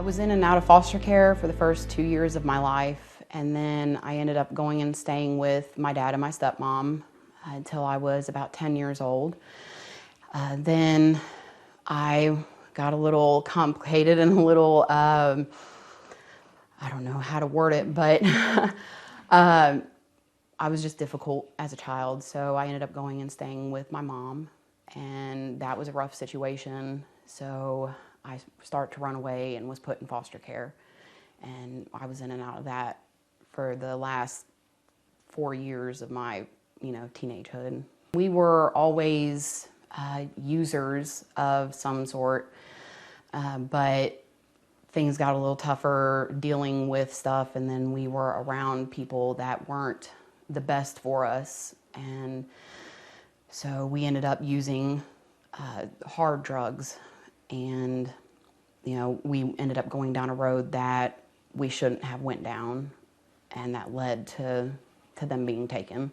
was in and out of foster care for the first 2 years of my life, and then I ended up going and staying with my dad and my stepmom until I was about 10 years old. Then I got a little complicated and a little, I don't know how to word it, but I was just difficult as a child, so I ended up going and staying with my mom, and that was a rough situation. So I started to run away and was put in foster care, and I was in and out of that for the last 4 years of my, teenagehood. We were always users of some sort, but things got a little tougher dealing with stuff, and then we were around people that weren't the best for us, and so we ended up using hard drugs, and we ended up going down a road that we shouldn't have went down, and that led to them being taken.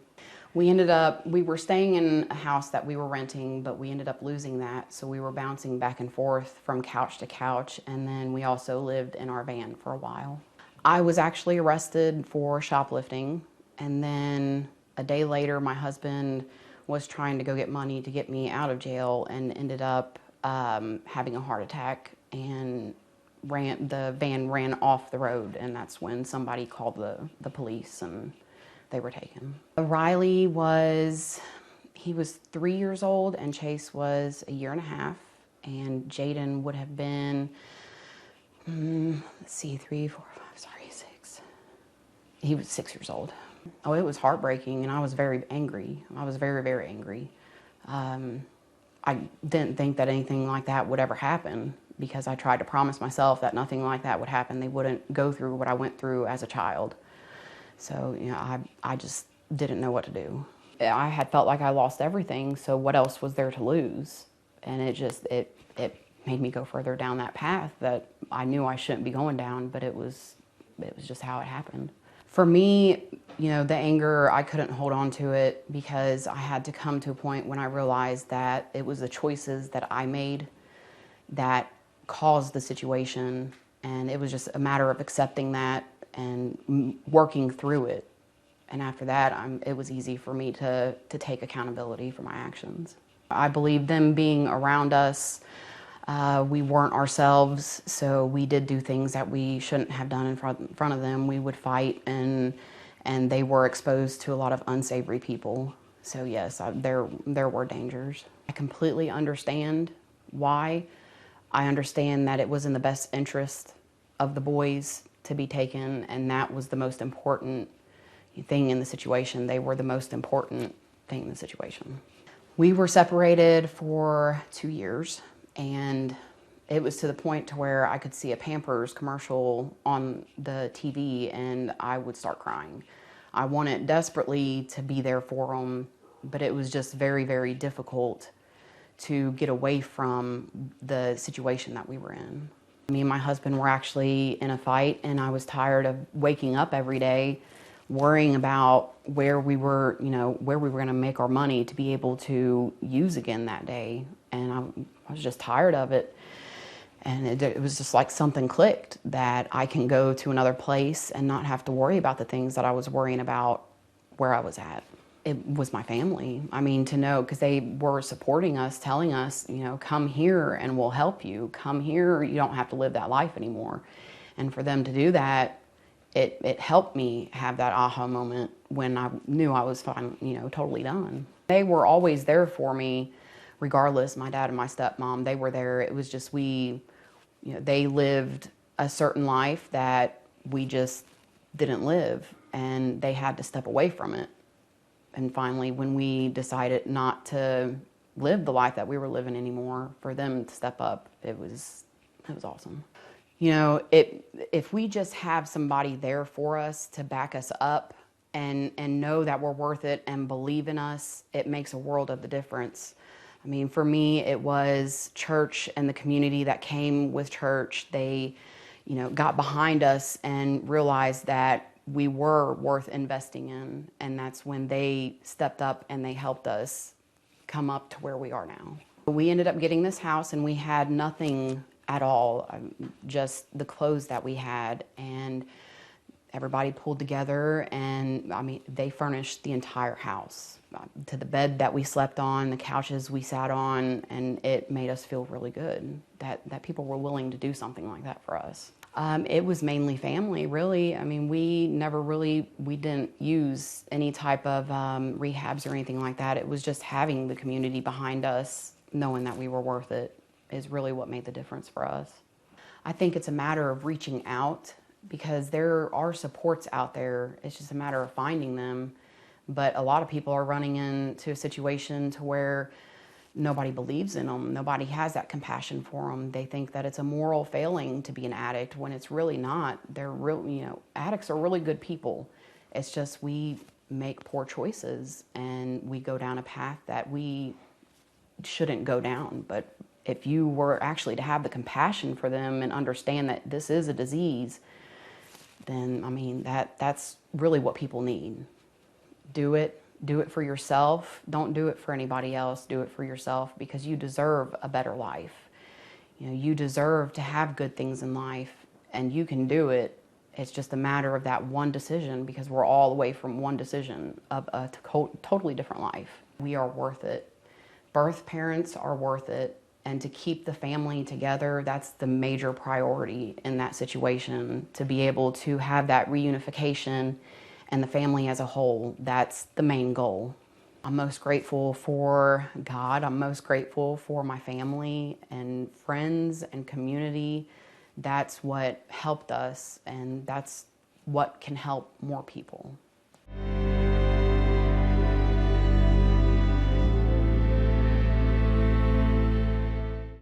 We were staying in a house that we were renting, but we ended up losing that, so we were bouncing back and forth from couch to couch, and then we also lived in our van for a while. I was actually arrested for shoplifting, and then a day later my husband was trying to go get money to get me out of jail and ended up having a heart attack, and the van ran off the road, and that's when somebody called the police and they were taken. Riley was 3 years old and Chase was a year and a half, and Jaden would have been, let's see, 6. He was 6 years old. Oh, it was heartbreaking, and I was very angry. I was very, very angry. I didn't think that anything like that would ever happen, because I tried to promise myself that nothing like that would happen. They wouldn't go through what I went through as a child. So, I just didn't know what to do. I had felt like I lost everything, so what else was there to lose? And it made me go further down that path that I knew I shouldn't be going down, but it was just how it happened. For me, the anger, I couldn't hold on to it, because I had to come to a point when I realized that it was the choices that I made that caused the situation, and it was just a matter of accepting that and working through it. And after that, it was easy for me to take accountability for my actions. I believe them being around us, we weren't ourselves, so we did do things that we shouldn't have done in front of them. We would fight, and they were exposed to a lot of unsavory people. So yes, there were dangers. I completely understand why. I understand that it was in the best interest of the boys to be taken, and that was the most important thing in the situation. They were the most important thing in the situation. We were separated for 2 years, and it was to the point to where I could see a Pampers commercial on the TV and I would start crying. I wanted desperately to be there for them, but it was just very, very difficult to get away from the situation that we were in. Me and my husband were actually in a fight, and I was tired of waking up every day worrying about where we were going to make our money to be able to use again that day. And I was just tired of it. And it was just like something clicked, that I can go to another place and not have to worry about the things that I was worrying about where I was at. It was my family. I mean, to know, because they were supporting us, telling us, come here and we'll help you. Come here, you don't have to live that life anymore. And for them to do that, it helped me have that aha moment when I knew I was fine, totally done. They were always there for me, regardless. My dad and my stepmom, they were there. It was just they lived a certain life that we just didn't live, and they had to step away from it. And finally, when we decided not to live the life that we were living anymore, for them to step up, it was awesome. If we just have somebody there for us to back us up and know that we're worth it and believe in us, it makes a world of the difference. I mean, for me, it was church and the community that came with church. They, got behind us and realized that we were worth investing in, and that's when they stepped up and they helped us come up to where we are now. We ended up getting this house, and we had nothing at all. Just the clothes that we had, and everybody pulled together, and I mean, they furnished the entire house, to the bed that we slept on, the couches we sat on, and it made us feel really good that people were willing to do something like that for us. It was mainly family, really. I mean, we didn't use any type of rehabs or anything like that. It was just having the community behind us, knowing that we were worth it, is really what made the difference for us. I think it's a matter of reaching out, because there are supports out there. It's just a matter of finding them. But a lot of people are running into a situation to where nobody believes in them. Nobody has that compassion for them. They think that it's a moral failing to be an addict, when it's really not. They're real, addicts are really good people. It's just we make poor choices and we go down a path that we shouldn't go down. But if you were actually to have the compassion for them and understand that this is a disease, then I mean, that's really what people need. Do it for yourself. Don't do it for anybody else. Do it for yourself, because you deserve a better life. You deserve to have good things in life, and you can do it. It's just a matter of that one decision, because we're all away from one decision of a totally different life. We are worth it. Birth parents are worth it. And to keep the family together, that's the major priority in that situation. To be able to have that reunification and the family as a whole, that's the main goal. I'm most grateful for God. I'm most grateful for my family and friends and community. That's what helped us, and that's what can help more people.